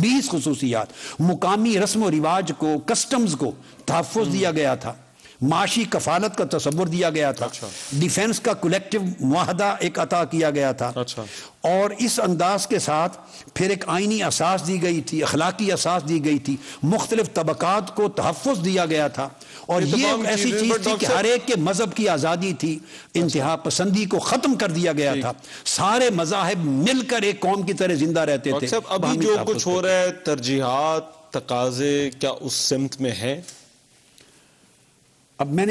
20 خصوصیات. مقامی رسم و رواج کو, کسٹمز کو تحفظ دیا گیا تھا, معاشی کفالت کا تصور دیا گیا تھا, ڈیفنس کا کولیکٹیو معاہدہ ایک عطا کیا گیا تھا, اور اس انداز کے ساتھ پھر ایک آئینی اساس دی گئی تھی, اخلاقی اساس دی گئی تھی, مختلف طبقات کو تحفظ دیا گیا تھا. اور یہ ایک ایسی چیز تھی کہ ہر ایک کے مذہب کی آزادی تھی, انتہا پسندی کو ختم کر دیا گیا تھا, سارے مذاہب مل کر ایک قوم کی طرح زندہ رہتے تھے. ابھی جو کچھ ہو رہا ہے, ترجیحات, تقاضے کیا اس سمت میں ہے؟ اب میں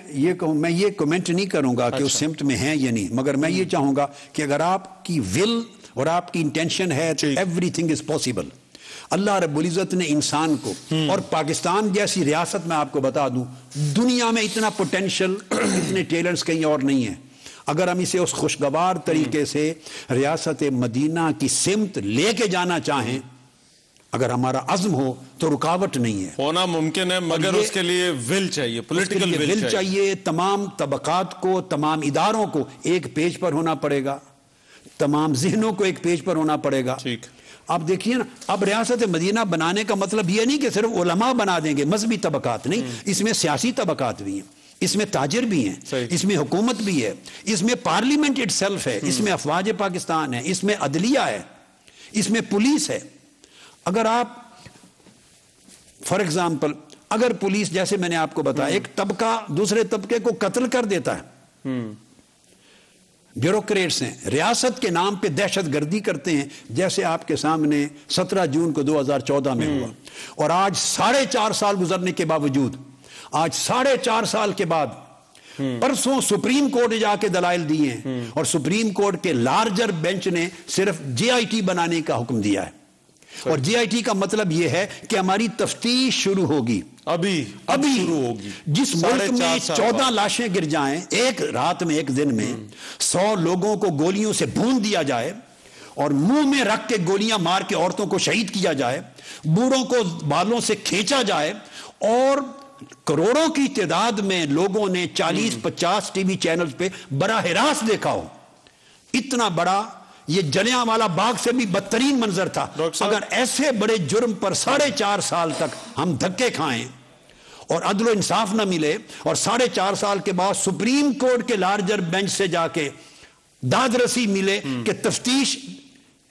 یہ کہوں, میں یہ کومنٹ نہیں کروں گا کہ اس سمت میں ہیں یا نہیں, مگر میں یہ چاہوں گا کہ اگر آپ کی ول اور آپ کی انٹینشن ہے تو ایوری تھنگ از پاسبل. اللہ رب العزت نے انسان کو اور پاکستان جیسی ریاست میں آپ کو بتا دوں دنیا میں اتنا پوٹینشل اتنے ٹیلنٹس کہیں اور نہیں ہیں. اگر ہم اسے اس خوشگوار طریقے سے ریاست مدینہ کی سمت لے کے جانا چاہیں, اگر ہمارا عزم ہو تو رکاوٹ نہیں ہے. ہونا ممکن ہے مگر اس کے لیے ول چاہیے, پولیٹیکل ول چاہیے. تمام طبقات کو, تمام اداروں کو ایک پیج پر ہونا پڑے گا, تمام ذہنوں کو ایک پیج پر ہونا پڑے گا. ٹھیک. اب دیکھیے نا, اب ریاست مدینہ بنانے کا مطلب یہ نہیں کہ صرف علماء بنا دیں گے, مذہبی طبقات نہیں, اس میں سیاسی طبقات بھی ہیں, اس میں تاجر بھی ہیں, اس میں حکومت بھی ہے, اس میں پارلیمنٹ اٹ سیلف ہے, اس میں افواج پاکستان ہے, اس میں عدلیہ ہے, اس میں پولیس ہے. اگر آپ فار ایگزامپل اگر پولیس جیسے میں نے آپ کو بتایا ایک طبقہ دوسرے طبقے کو قتل کر دیتا ہے, بیوروکریٹس ہیں, ریاست کے نام پہ دہشت گردی کرتے ہیں, جیسے آپ کے سامنے 17 جون کو 2014 میں ہوا, اور آج 4.5 سال گزرنے کے باوجود, آج 4.5 سال کے بعد پرسوں سپریم کورٹ نے جا کے دلائل دیے ہیں, اور سپریم کورٹ کے لارجر بینچ نے صرف JIT بنانے کا حکم دیا ہے. اور JIT کا مطلب یہ ہے کہ ہماری تفتیش شروع ہوگی, ابھی شروع ہوگی. جس ملک میں 14 لاشیں گر جائیں ایک رات میں, ایک دن میں 100 لوگوں کو گولیوں سے بھون دیا جائے, اور منہ میں رکھ کے گولیاں مار کے عورتوں کو شہید کیا جائے, بوڑھوں کو بالوں سے کھینچا جائے, اور کروڑوں کی تعداد میں لوگوں نے 40-50 ٹی وی چینلز پہ براہ راست دیکھا ہو, اتنا بڑا یہ جلیانوالہ باغ سے بھی بدترین منظر تھا. اگر ایسے بڑے جرم پر 4.5 سال تک ہم دھکے کھائیں اور عدل و انصاف نہ ملے, اور 4.5 سال کے بعد سپریم کورٹ کے لارجر بینچ سے جا کے داد رسی ملے کہ تفتیش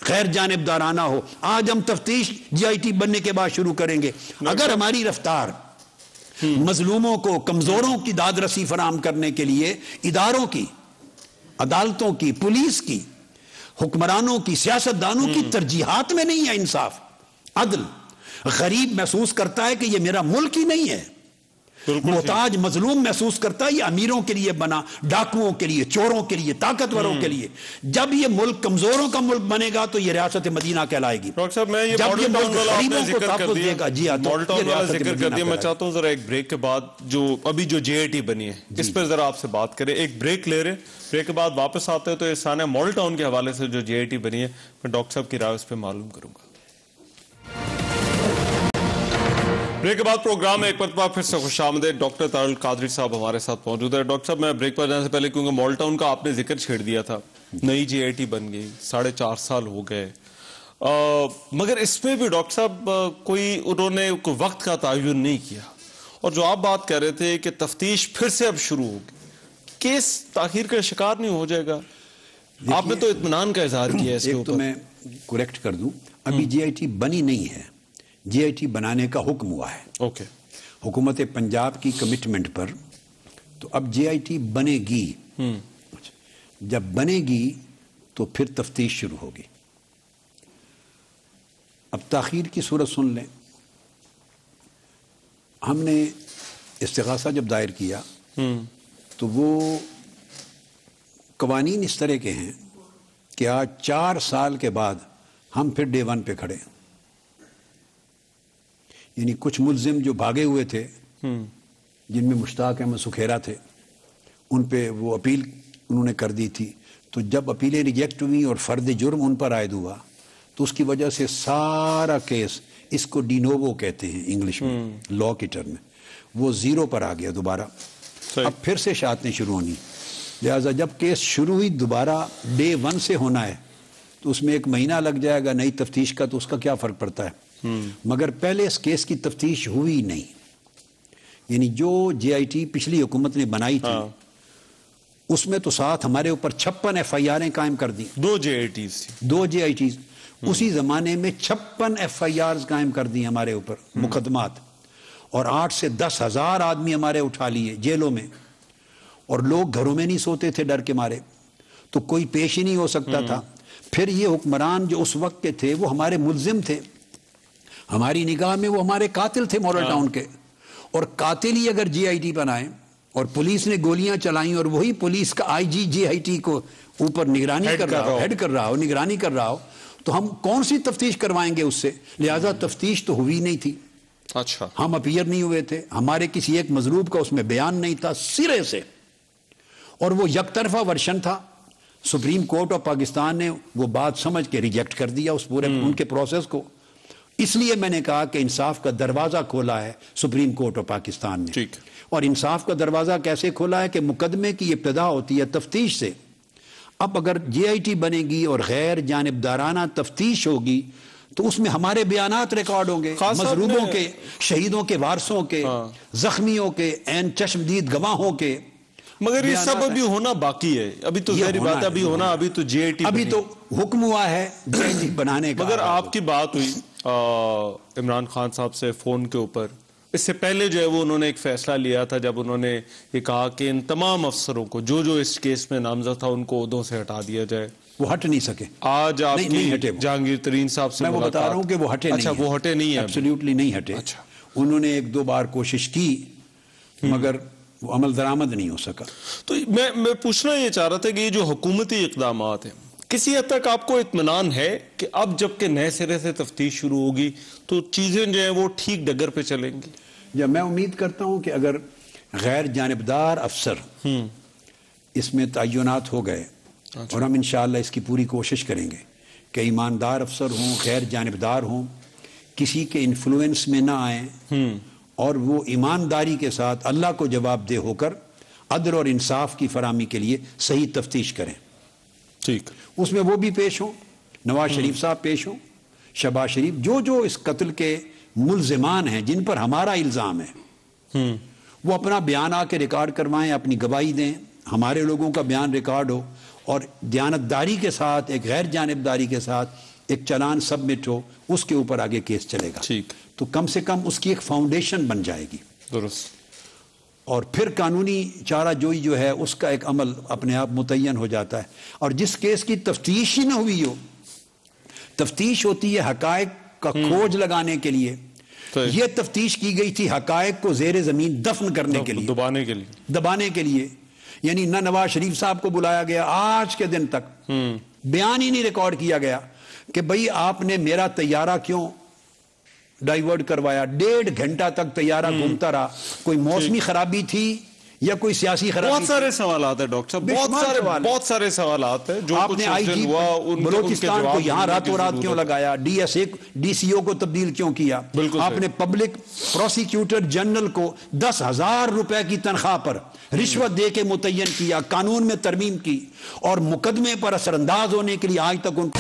غیر جانبدارانہ ہو, آج ہم تفتیش JIT بننے کے بعد شروع کریں گے. اگر ہماری رفتار مظلوموں کو, کمزوروں کی داد رسی فراہم کرنے کے لیے اداروں کی, عدالتوں کی, پولیس کی, حکمرانوں کی, سیاستدانوں کی ترجیحات میں نہیں ہے انصاف, عدل, غریب محسوس کرتا ہے کہ یہ میرا ملک ہی نہیں ہے, محتاج مظلوم محسوس کرتا ہے یہ امیروں کے لیے بنا, ڈاکوؤں کے لیے, چوروں کے لیے, طاقتوروں کے لیے. جب یہ ملک کمزوروں کا ملک بنے گا تو یہ ریاست مدینہ کہلائے گی. ڈاکٹر صاحب, میں یہ ماڈل ٹاؤن والا آپ نے ذکر کر دیا, میں چاہتا ہوں ذرا ایک بریک کے بعد جو ابھی جو JIT بنی ہے اس پر ذرا آپ سے بات کریں. ایک بریک لے رہے, بریک کے بعد واپس آتے ہیں تو اس سانحہ ماڈل ٹاؤن کے حوالے سے جو JIT بنی ہے میں ڈاکٹر صاحب کی رائے اس پہ معلوم کروں گا. بریک کے بعد پروگرام میں ایک مرتبہ پھر سے خوش آمدید. ڈاکٹر طاہر القادری صاحب ہمارے ساتھ موجود ہے. ڈاکٹر صاحب, میں بریک پر جانے سے پہلے کیونکہ ماڈل ٹاؤن کا آپ نے ذکر چھیڑ دیا تھا, نئی JIT بن گئی, 4.5 سال ہو گئے, مگر اس میں بھی ڈاکٹر صاحب کوئی انہوں نے کوئی وقت کا تعین نہیں کیا, اور جو آپ بات کہہ رہے تھے کہ تفتیش پھر سے اب شروع ہوگی, کیس تاخیر کا شکار نہیں ہو جائے گا؟ آپ نے تو اطمینان کا اظہار کیا ہے اس کے اوپر. تو میں کریکٹ کر دوں, ابھی JIT بنی نہیں ہے, JIT بنانے کا حکم ہوا ہے. اوکے. حکومت پنجاب کی کمٹمنٹ پر, تو اب JIT بنے گی. جب بنے گی تو پھر تفتیش شروع ہوگی. اب تاخیر کی صورت سن لیں. ہم نے استغاثہ جب دائر کیا تو وہ قوانین اس طرح کے ہیں کہ آج 4 سال کے بعد ہم پھر ڈے 1 پہ کھڑے ہیں. یعنی کچھ ملزم جو بھاگے ہوئے تھے, جن میں مشتاق احمد سکھیرا تھے, ان پہ وہ اپیل انہوں نے کر دی تھی, تو جب اپیلیں ریجیکٹ ہوئی اور فرد جرم ان پر عائد ہوا تو اس کی وجہ سے سارا کیس, اس کو ڈی نوو کہتے ہیں انگلش میں, لا کی ٹرم میں, وہ 0 پر آ گیا دوبارہ. اب پھر سے شاعتیں شروع ہونی, لہٰذا جب کیس شروع ہوئی دوبارہ ڈے 1 سے ہونا ہے تو اس میں 1 مہینہ لگ جائے گا نئی تفتیش کا, تو اس کا کیا فرق پڑتا ہے. مگر پہلے اس کیس کی تفتیش ہوئی نہیں. یعنی جو JIT پچھلی حکومت نے بنائی تھی اس میں تو ساتھ ہمارے اوپر 56 FIRیں قائم کر دی. 2 JITs اسی زمانے میں 56 FIRs قائم کر دی ہمارے اوپر, مقدمات, اور 8 سے 10 ہزار آدمی ہمارے اٹھا لیے جیلوں میں, اور لوگ گھروں میں نہیں سوتے تھے ڈر کے مارے, تو کوئی پیش ہی نہیں ہو سکتا تھا. پھر یہ حکمران جو اس وقت کے تھے وہ ہمارے ملزم تھے, ہماری نگاہ میں وہ ہمارے قاتل تھے ماڈل ٹاؤن کے, اور قاتل ہی اگر JIT بنائیں اور پولیس نے گولیاں چلائیں اور وہی پولیس کا IG JIT کو اوپر نگرانی کر رہا ہو, ہیڈ کر رہا ہو, نگرانی کر رہا ہو, تو ہم کون سی تفتیش کروائیں گے اس سے؟ لہذا تفتیش تو ہوئی نہیں تھی. اچھا. ہم اپیئر نہیں ہوئے تھے, ہمارے کسی ایک مضروب کا اس میں بیان نہیں تھا سرے سے, اور وہ یک طرفہ ورشن تھا. سپریم کورٹ آف پاکستان نے وہ بات سمجھ کے ریجیکٹ کر دیا اس پورے ان کے پروسیس کو. اس لیے میں نے کہا کہ انصاف کا دروازہ کھولا ہے سپریم کورٹ آف پاکستان نے. ٹھیک. اور انصاف کا دروازہ کیسے کھولا ہے کہ مقدمے کی ابتدا ہوتی ہے تفتیش سے. اب اگر جے آئی ٹی بنے گی اور غیر جانبدارانہ تفتیش ہوگی تو اس میں ہمارے بیانات ریکارڈ ہوں گے, مظلوموں کے, شہیدوں کے وارثوں کے, زخمیوں کے, عین چشمدید گواہوں کے. مگر یہ سب ابھی ہونا باقی ہے. ابھی تو ظاہری بات ہے ابھی ہونا, ابھی تو جے آئی ٹی, ابھی تو حکم ہوا ہے جے آئی ٹی بنانے کا. مگر آپ کی بات ہوئی عمران خان صاحب سے فون کے اوپر, اس سے پہلے جو ہے وہ انہوں نے ایک فیصلہ لیا تھا جب انہوں نے یہ کہا کہ ان تمام افسروں کو جو اس کیس میں نامزد تھا ان کو عہدوں سے ہٹا دیا جائے. وہ ہٹ نہیں سکے. آج آپ کی جہانگیر ترین صاحب سے میں وہ بتا رہا ہوں کہ وہ ہٹے نہیں. اچھا, وہ ہٹے نہیں ہیں, ایبسلیوٹلی نہیں ہٹے. اچھا. انہوں نے ایک دو بار کوشش کی مگر وہ عمل درآمد نہیں ہو سکا. تو میں پوچھنا یہ چاہ رہا تھا کہ یہ جو حکومتی اقدامات ہیں, کسی حد تک آپ کو اطمینان ہے کہ اب جب کہ نئے سرے سے تفتیش شروع ہوگی تو چیزیں جو ہیں وہ ٹھیک ڈگر پہ چلیں گی؟ جب میں امید کرتا ہوں کہ اگر غیر جانبدار افسر اس میں تعینات ہو گئے, اور ہم انشاءاللہ اس کی پوری کوشش کریں گے کہ ایماندار افسر ہوں, غیر جانبدار ہوں, کسی کے انفلوئنس میں نہ آئیں, اور وہ ایمانداری کے ساتھ اللہ کو جواب دہ ہو کر عدل اور انصاف کی فراہمی کے لیے صحیح تفتیش کریں. ٹھیک. اس میں وہ بھی پیش ہوں, نواز شریف صاحب پیش ہوں, شہباز شریف, جو اس قتل کے ملزمان ہیں جن پر ہمارا الزام ہے, وہ اپنا بیان آ کے ریکارڈ کروائیں, اپنی گواہی دیں, ہمارے لوگوں کا بیان ریکارڈ ہو, اور دیانتداری کے ساتھ, ایک غیر جانبداری کے ساتھ ایک چلان سبمٹ ہو, اس کے اوپر آگے کیس چلے گا. ٹھیک. تو کم سے کم اس کی ایک فاؤنڈیشن بن جائے گی. درست. اور پھر قانونی چارہ جوئی جو ہے اس کا ایک عمل اپنے آپ متعین ہو جاتا ہے. اور جس کیس کی تفتیش ہی نہ ہوئی ہو, تفتیش ہوتی ہے حقائق کا کھوج لگانے کے لیے, یہ تفتیش کی گئی تھی حقائق کو زیر زمین دفن کرنے کے لیے, دبانے کے لیے. یعنی نہ نواز شریف صاحب کو بلایا گیا, آج کے دن تک بیان ہی نہیں ریکارڈ کیا گیا کہ بھئی آپ نے میرا طیارہ کیوں ڈائیورٹ کروایا. 1.5 گھنٹہ تک طیارہ گھومتا رہا, کوئی موسمی خرابی تھی یا کوئی سیاسی خرابی؟ بہت سارے سوالات ہیں ڈاکٹر صاحب, بہت سارے سوالات ہیں. جو آپ نے آئی جی بلوچستان کو یہاں راتوں رات کیوں لگایا, ڈی سی او کو تبدیل کیوں کیا, آپ نے پبلک پروسیکیوٹر جنرل کو 10,000 روپے کی تنخواہ پر رشوت دے کے متعین کیا, قانون میں ترمیم کی, اور مقدمے پر اثر انداز ہونے کے لیے آج تک ان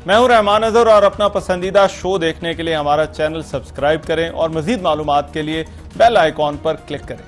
میں ہوں رحمان اظہر, اور اپنا پسندیدہ شو دیکھنے کے لیے ہمارا چینل سبسکرائب کریں اور مزید معلومات کے لیے بیل آئیکن پر کلک کریں.